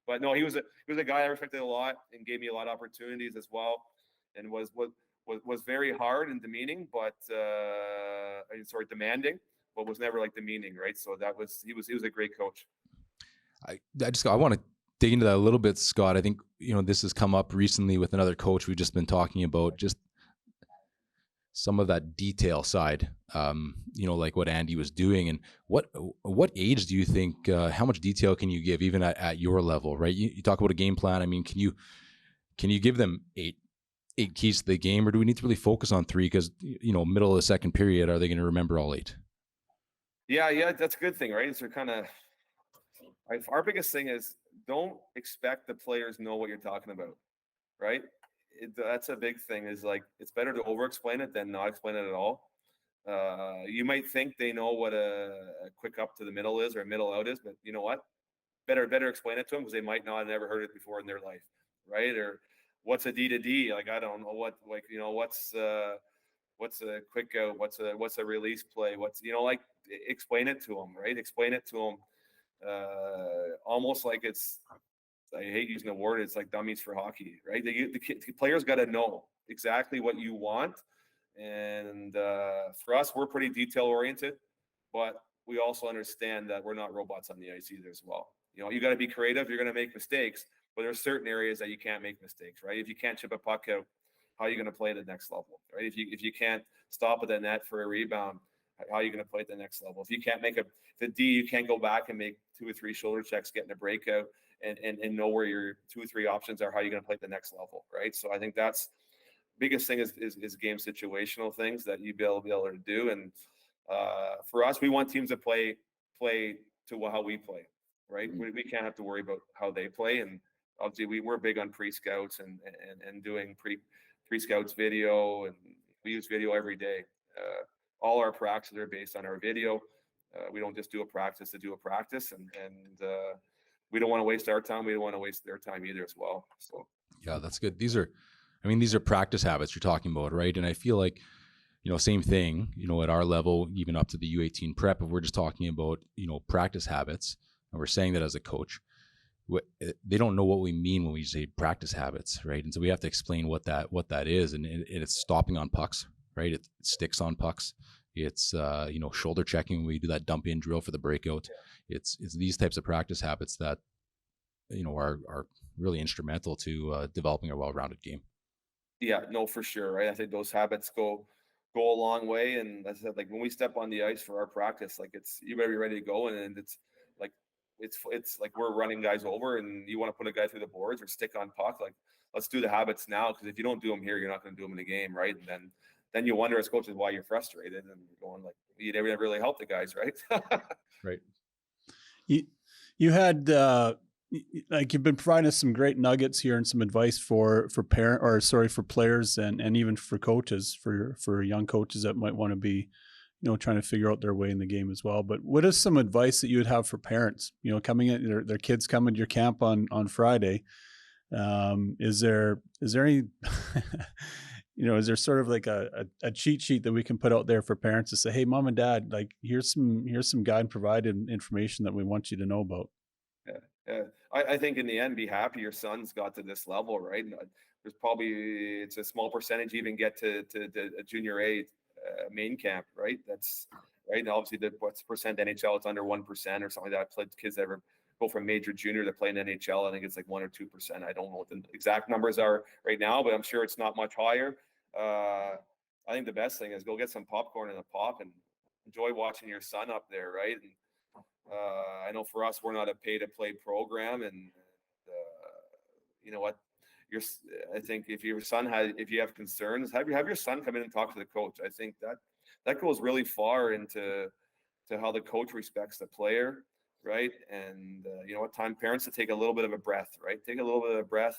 But no, he was a guy I respected a lot and gave me a lot of opportunities as well, and was very hard and demeaning, but demanding, but was never like demeaning, right? So he was a great coach. I want to dig into that a little bit, Scott. I think this has come up recently with another coach we've just been talking about, just some of that detail side, like what Andy was doing. And what age do you think, how much detail can you give even at your level, right? You talk about a game plan. I mean, can you give them eight keys to the game, or do we need to really focus on 3? Because, middle of the second period, are they going to remember all 8? Yeah, that's a good thing, right? So our biggest thing is, don't expect the players know what you're talking about, right? That's a big thing, is like, it's better to over-explain it than not explain it at all. You might think they know what a quick up to the middle is or a middle out is, but you know what? Better explain it to them, because they might not have never heard it before in their life, right? Or what's a D to D? Like, I don't know what's a quick out? What's a release play? Explain it to them, right? Explain it to them. Almost like it's, I hate using the word, it's like dummies for hockey, right? The players got to know exactly what you want. And for us, we're pretty detail oriented, but we also understand that we're not robots on the ice either as well. You got to be creative. You're going to make mistakes, but there's certain areas that you can't make mistakes, right? If you can't chip a puck out, how are you going to play at the next level, right? If you can't stop at the net for a rebound, how are you going to play at the next level? If you can't make the D, you can't go back and make 2 or 3 shoulder checks, getting a breakout, and know where your 2 or 3 options are. How are you going to play at the next level, right? So I think that's biggest thing is game situational things that you be able to do. And for us, we want teams to play to how we play, right? We can't have to worry about how they play. And obviously, we're big on pre-scouts and doing pre-scouts video, and we use video every day. All our practices are based on our video. We don't just do a practice to do a practice, and we don't want to waste our time. We don't want to waste their time either as well. So yeah, that's good. These are practice habits you're talking about, right? And I feel like, same thing, at our level, even up to the U18 prep, if we're just talking about, practice habits, and we're saying that as a coach, they don't know what we mean when we say practice habits, right? And so we have to explain what that is, and it's stopping on pucks, right? It sticks on pucks. It's shoulder checking when we do that dump in drill for the breakout. It's these types of practice habits that are really instrumental to developing a well-rounded game. Yeah, no, for sure, right? I think those habits go a long way. And as I said, like when we step on the ice for our practice, like you better be ready to go. And it's like it's like we're running guys over, and you want to put a guy through the boards or stick on puck. Like, let's do the habits now, because if you don't do them here, you're not going to do them in the game, right? And then you wonder as coaches why you're frustrated, and you're going like, you never really help the guys, right? Right. You had like you've been providing us some great nuggets here and some advice for players and even for coaches, for young coaches that might want to be trying to figure out their way in the game as well. But what is some advice that you would have for parents coming in, their kids coming to your camp on Friday? Is there any is there sort of like a cheat sheet that we can put out there for parents to say, hey, mom and dad, like here's some guide provided information that we want you to know about? Yeah. I think in the end, be happy your son's got to this level, right? There's probably, it's a small percentage even get to a junior A main camp, right? That's right. Now, obviously, what's percent NHL? It's under 1% or something like that. Kids that ever go from major junior to play in NHL, I think it's like 1 or 2%. I don't know what the exact numbers are right now, but I'm sure it's not much higher. I think the best thing is go get some popcorn and a pop and enjoy watching your son up there, right? And I know for us, we're not a pay-to-play program, and you know what? I think if you have concerns, have your son come in and talk to the coach. I think that goes really far into how the coach respects the player, right? And you know what? Time parents to take a little bit of a breath, right? Take a little bit of a breath.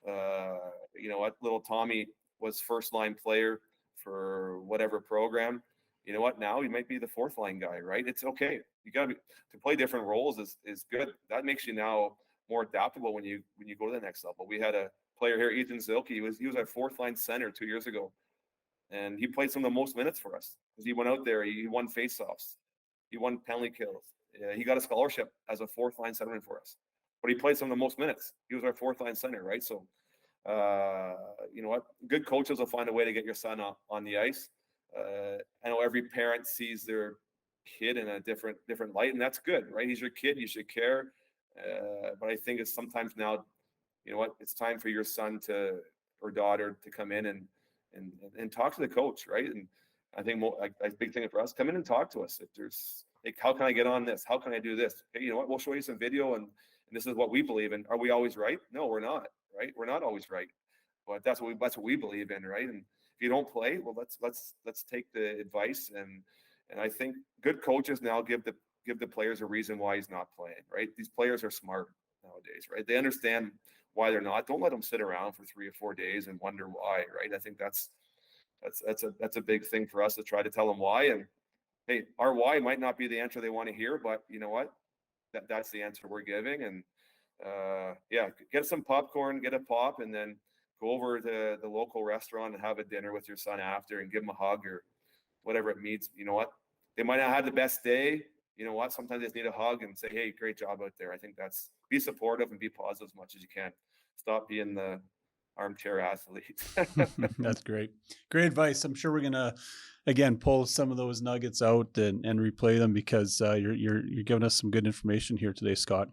You know what? Little Tommy was first line player for whatever program. You know what? Now he might be the fourth line guy, right? It's okay. You got to play different roles is good. That makes you now more adaptable when you go to the next level. We had a player here, Ethan Zilke. He was our fourth line center 2 years ago, and he played some of the most minutes for us because he went out there. He won faceoffs, he won penalty kills. He got a scholarship as a fourth line centerman for us, but he played some of the most minutes. He was our fourth line center, right? So, you know what? Good coaches will find a way to get your son on the ice. I know every parent sees their kid in a different light, and that's good, right? He's your kid, you should care. But I think it's sometimes now, you know what, it's time for your son or daughter to come in and talk to the coach, right? And I think a big thing for us, come in and talk to us. If there's like, how can I get on this? How can I do this? Okay, you know what, we'll show you some video, and this is what we believe in. Are we always right? No, we're not, right? We're not always right, but that's what we believe in, right? And if you don't play, well, let's take the advice, and I think good coaches now give the players a reason why he's not playing, right? These players are smart nowadays, right? They understand why they're not. Don't let them sit around for 3 or 4 days and wonder why, right? I think that's a big thing for us to try to tell them why. And hey, our why might not be the answer they want to hear, but you know what? That's the answer we're giving. And yeah, get some popcorn, get a pop, and then go over to the local restaurant and have a dinner with your son after and give him a hug or whatever it means. You know what? They might not have the best day. You know what? Sometimes they just need a hug and say, hey, great job out there. I think be supportive and be positive as much as you can. Stop being the armchair athlete. That's great. Great advice. I'm sure we're going to, again, pull some of those nuggets out and replay them because you're giving us some good information here today, Scott.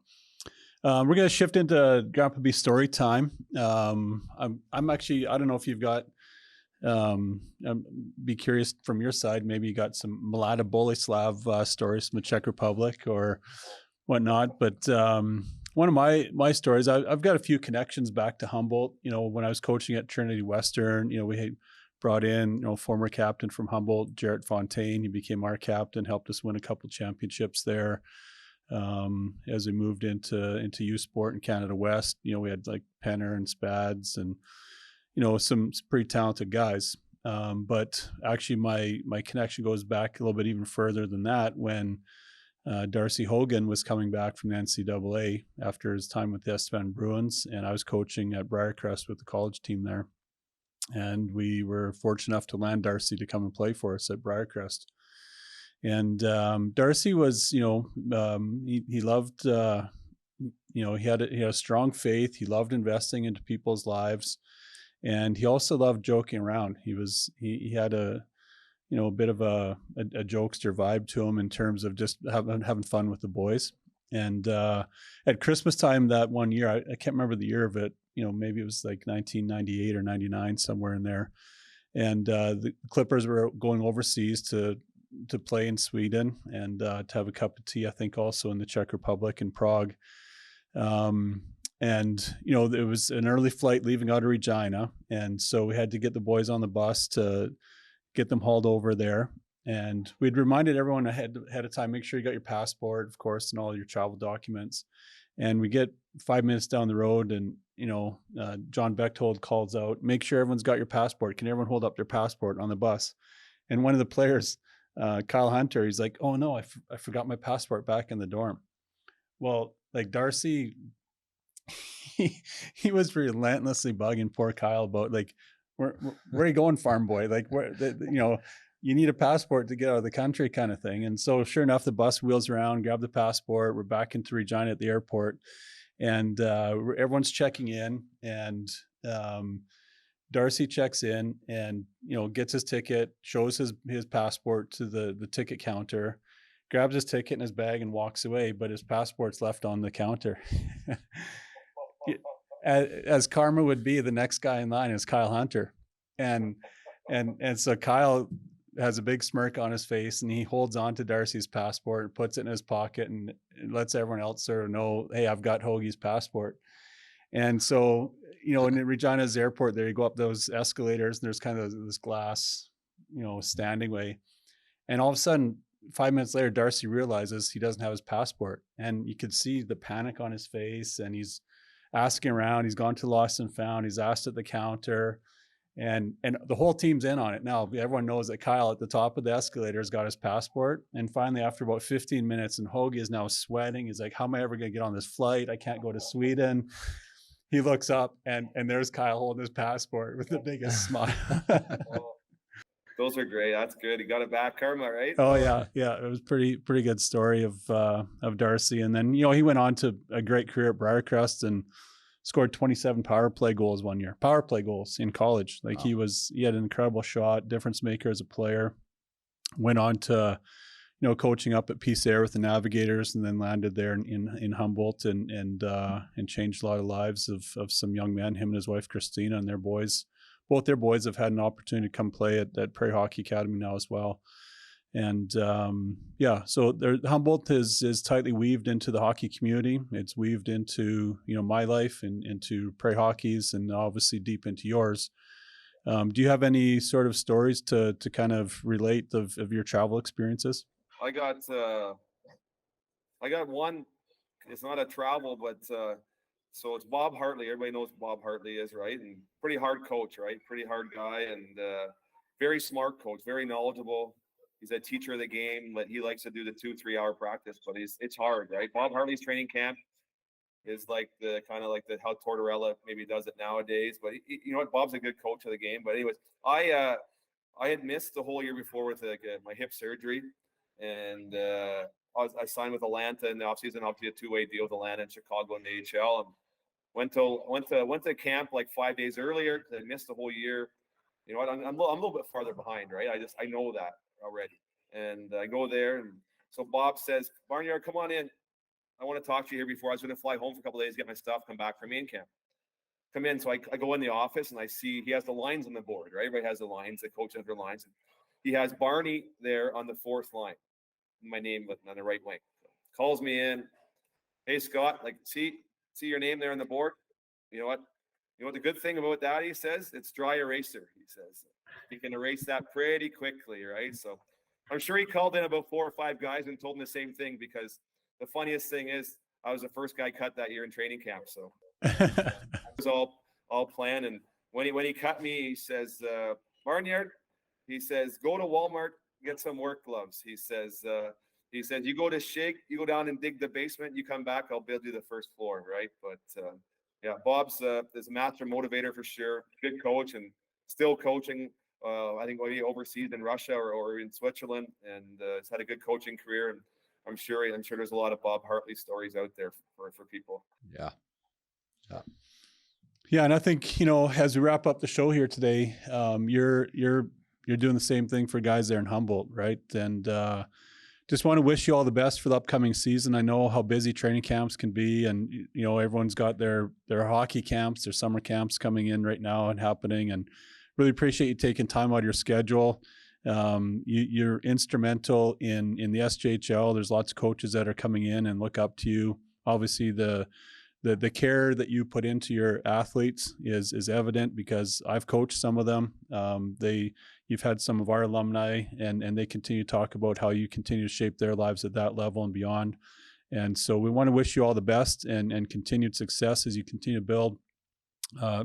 We're going to shift into Grandpa B story time. I'm actually, I don't know if you've got, be curious from your side, maybe you got some Mlada Boleslav stories from the Czech Republic or whatnot. But one of my stories, I've got a few connections back to Humboldt. You know, when I was coaching at Trinity Western, you know, we had brought in, you know, former captain from Humboldt, Jarrett Fontaine. He became our captain, helped us win a couple championships there. As we moved into U Sport in Canada West, you know, we had like Penner and Spads and, you know, some pretty talented guys. But actually my connection goes back a little bit even further than that when Darcy Hogan was coming back from the NCAA after his time with the Estevan Bruins, and I was coaching at Briarcrest with the college team there. And we were fortunate enough to land Darcy to come and play for us at Briarcrest. And Darcy was, you know, he loved, he had a strong faith. He loved investing into people's lives, and he also loved joking around. He had a bit of a jokester vibe to him in terms of just having fun with the boys. And at Christmas time that one year, I can't remember the year of it, maybe it was like 1998 or 99, somewhere in there. And the Clippers were going overseas to play in Sweden and to have a cup of tea, I think also in the Czech Republic in Prague. And it was an early flight leaving out of Regina, and so we had to get the boys on the bus to get them hauled over there. And we'd reminded everyone ahead of time, make sure you got your passport, of course, and all your travel documents. And we get 5 minutes down the road, and John Bechtold calls out, make sure everyone's got your passport. Can everyone hold up their passport on the bus? And one of the players, Kyle Hunter, he's like, oh no, I forgot my passport back in the dorm. Well, like Darcy, he was relentlessly bugging poor Kyle about like, where are you going, farm boy? Like, you need a passport to get out of the country, kind of thing. And so sure enough, the bus wheels around, grab the passport. We're back into Regina at the airport, and everyone's checking in, and Darcy checks in and, gets his ticket, shows his passport to the ticket counter, grabs his ticket in his bag and walks away, but his passport's left on the counter. As karma would be, the next guy in line is Kyle Hunter. And so Kyle has a big smirk on his face, and he holds on to Darcy's passport and puts it in his pocket and lets everyone else sort of know, hey, I've got Hoagie's passport. And so, in Regina's airport there, you go up those escalators, and there's kind of this glass, standing way. And all of a sudden, 5 minutes later, Darcy realizes he doesn't have his passport, and you could see the panic on his face, and he's asking around. He's gone to Lost and Found. He's asked at the counter, and the whole team's in on it now. Everyone knows that Kyle at the top of the escalator has got his passport. And finally, after about 15 minutes, and Hoagie is now sweating, he's like, how am I ever going to get on this flight? I can't go to Sweden. He looks up, and there's Kyle holding his passport with the biggest smile. Those are great. That's good. You got it back, karma, right? Oh yeah. It was pretty good story of Darcy. And then he went on to a great career at Briarcrest and scored 27 power play goals one year. Power play goals in college. Like, wow. He had an incredible shot, difference maker as a player. Went on to coaching up at Peace Air with the Navigators, and then landed there in Humboldt and changed a lot of lives of some young men. Him and his wife Christina and their boys. Both their boys have had an opportunity to come play at Prairie Hockey Academy now as well. And so Humboldt is tightly weaved into the hockey community. It's weaved into my life and into Prairie Hockey's, and obviously deep into yours. Do you have any sort of stories to kind of relate of your travel experiences? I got one. It's not a travel, but so it's Bob Hartley. Everybody knows who Bob Hartley is, right? And pretty hard coach, right? Pretty hard guy, and very smart coach, very knowledgeable. He's a teacher of the game, but he likes to do the 2-3 hour practice, but it's hard, right? Bob Hartley's training camp is like the kind of like how Tortorella maybe does it nowadays. But you know what? Bob's a good coach of the game. But anyways, I had missed the whole year before with my hip surgery, and I signed with Atlanta in the offseason, obviously a 2-way deal with Atlanta and Chicago in the AHL, and went to camp like 5 days earlier because I missed the whole year. You know what? I'm a little bit farther behind, right? I know that already, and I go there, and so Bob says, Barnyard, come on in. I want to talk to you here before I was going to fly home for a couple of days, get my stuff, come back for main camp. Come in. So I go in the office, and I see he has the lines on the board, right? Everybody has the lines, the coach has their lines. And he has Barney there on the fourth line, my name on the right wing. Calls me in. Hey, Scott, see your name there on the board? You know what the good thing about that, he says? It's dry eraser, he says. You can erase that pretty quickly, right? So I'm sure he called in about 4 or 5 guys and told them the same thing, because the funniest thing is I was the first guy cut that year in training camp. So it was all planned. And when he cut me, he says, Barnyard, he says, go to Walmart, get some work gloves. He says, you go to Shake, you go down and dig the basement, you come back, I'll build you the first floor, right? But Bob's is a master motivator for sure. Good coach, and still coaching. I think maybe overseas in Russia or in Switzerland, and has had a good coaching career. And I'm sure there's a lot of Bob Hartley stories out there for people. Yeah. Yeah. Yeah. And I think, as we wrap up the show here today, you're doing the same thing for guys there in Humboldt, right? And, just want to wish you all the best for the upcoming season. I know how busy training camps can be, and everyone's got their hockey camps, their summer camps coming in right now and happening, and really appreciate you taking time out of your schedule. You're instrumental in the SJHL. There's lots of coaches that are coming in and look up to you. Obviously, the care that you put into your athletes is evident, because I've coached some of them. You've had some of our alumni, and they continue to talk about how you continue to shape their lives at that level and beyond. And so we want to wish you all the best and continued success as you continue to build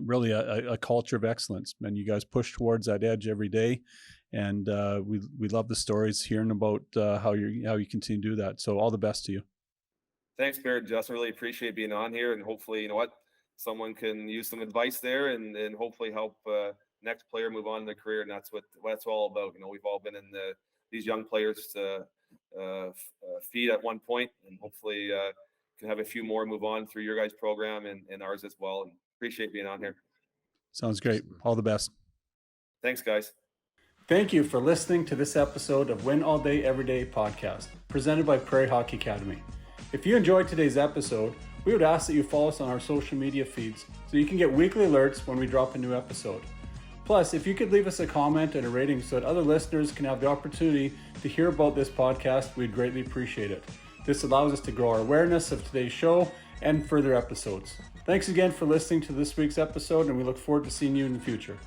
really a culture of excellence. And you guys push towards that edge every day. And we love the stories, hearing about how you continue to do that. So all the best to you. Thanks, Barrett. Justin, really appreciate being on here, and hopefully, someone can use some advice there and hopefully help next player move on in their career. And that's what it's all about. We've all been in these young players' feet at one point, and hopefully can have a few more move on through your guys' program and ours as well. And appreciate being on here. Sounds great. All the best. Thanks, guys. Thank you for listening to this episode of Win All Day Every Day podcast, presented by Prairie Hockey Academy. If you enjoyed today's episode, we would ask that you follow us on our social media feeds so you can get weekly alerts when we drop a new episode. Plus, if you could leave us a comment and a rating so that other listeners can have the opportunity to hear about this podcast, we'd greatly appreciate it. This allows us to grow our awareness of today's show and further episodes. Thanks again for listening to this week's episode, and we look forward to seeing you in the future.